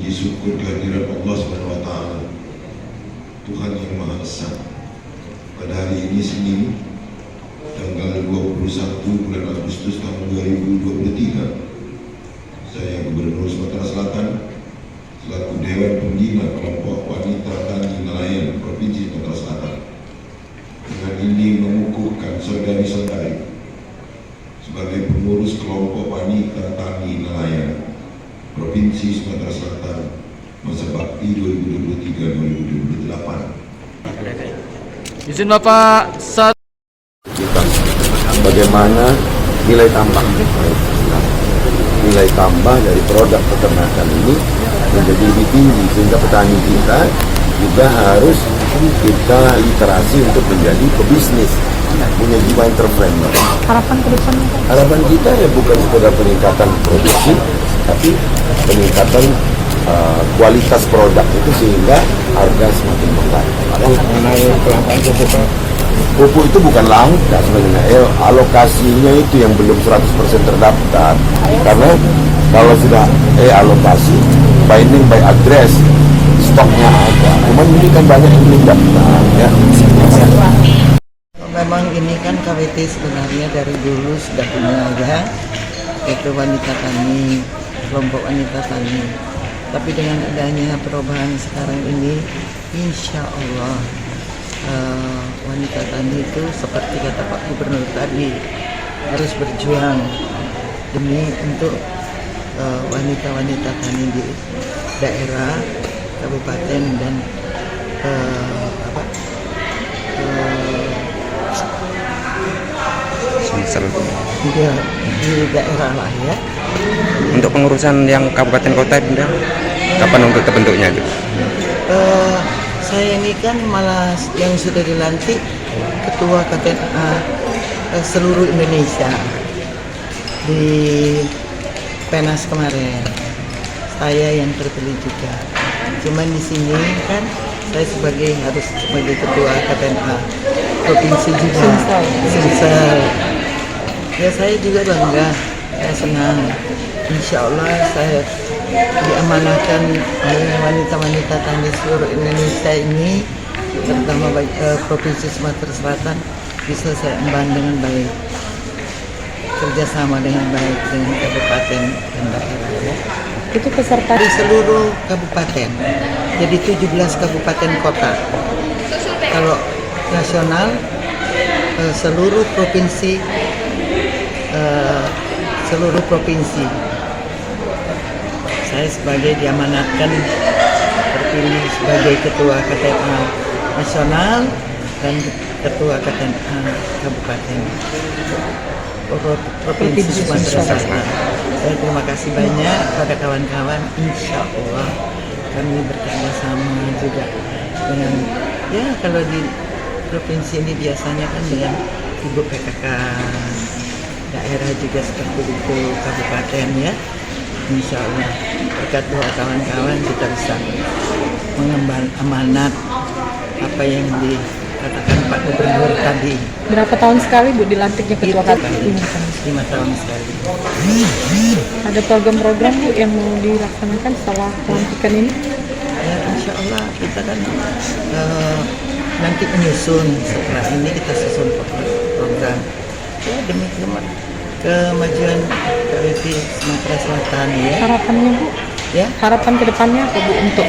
puji syukur kehadirat Allah Subhanahu wa taala, Tuhan yang Maha Esa. Pada hari ini Senin, tanggal 21 bulan Agustus tahun 2023, saya Gubernur Sumatera Selatan selaku Dewan Pembina Kelompok Wanita Tani Nelayan Provinsi Sumatera Selatan dengan ini mengukuhkan saudari-saudari sebagai pengurus kelompok wanita tani nelayan Provinsi Sumatera Selatan masa bakti 2023-2028. Izin Bapak saat bagaimana nilai tambah dari produk peternakan ini menjadi lebih tinggi, sehingga petani kita juga harus kita literasi untuk menjadi pebisnis, punya jiwa entrepreneur. Harapan ke depannya? Harapan kita ya bukan sekedar peningkatan produksi, tapi peningkatan kualitas produk itu sehingga harga semakin membaik. Mengenai kelangkaan pupuk itu bukan langka sebenarnya, alokasinya itu yang belum 100% terdaftar. Karena kalau sudah alokasi, binding by address, stoknya ada. Cuman ini kan banyak yang belum daftar ya. Memang ini kan KWT sebenarnya dari dulu sudah punya ya, itu wanita tani, kelompok wanita tani. Tapi dengan adanya perubahan sekarang ini, insya Allah wanita tani itu seperti kata Pak Gubernur tadi harus berjuang demi untuk wanita-wanita tani di daerah, kabupaten dan di daerah lah ya. Untuk pengurusan yang kabupaten kota, Bunda, kapan untuk terbentuknya itu? Saya ini kan malah yang sudah dilantik ketua KTNA seluruh Indonesia di Penas kemarin. Saya yang terpilih juga. Cuman di sini kan saya harus sebagai ketua KTNA provinsi juga. Sumsel. Ya saya juga bangga, saya senang. Insya Allah saya diamanahkan oleh wanita-wanita tani seluruh Indonesia ini, terutama Provinsi Sumatera Selatan, bisa saya emban dengan baik, kerjasama dengan baik dengan kabupaten dan daerah ya. Itu peserta Di seluruh kabupaten, jadi 17 kabupaten kota. Kalau nasional seluruh provinsi, saya sebagai diamanatkan terpilih sebagai ketua KTNA nasional dan ketua KTNA kabupaten provinsi Sumatera Selatan. Saya terima kasih banyak pada kawan-kawan. Insya Allah kami bekerja sama juga dengan ya, kalau di provinsi ini biasanya kan dengan ibu PKK, daerah juga seperti itu, kabupaten ya. Insya Allah berkat doa kawan-kawan kita bisa mengemban amanat apa yang dikatakan Pak Gubernur tadi. berapa tahun sekali Bu dilantiknya ketua KTNA? 5 tahun sekali. Ada program-program Bu yang mau dilaksanakan setelah pelantikan ini? Ya insya Allah kita kan nanti menyusun, setelah ini kita susun program ya demi kemajuan KWT Sumatera Selatan ya. Harapannya Bu? Ya, Harapan ke depannya apa Bu untuk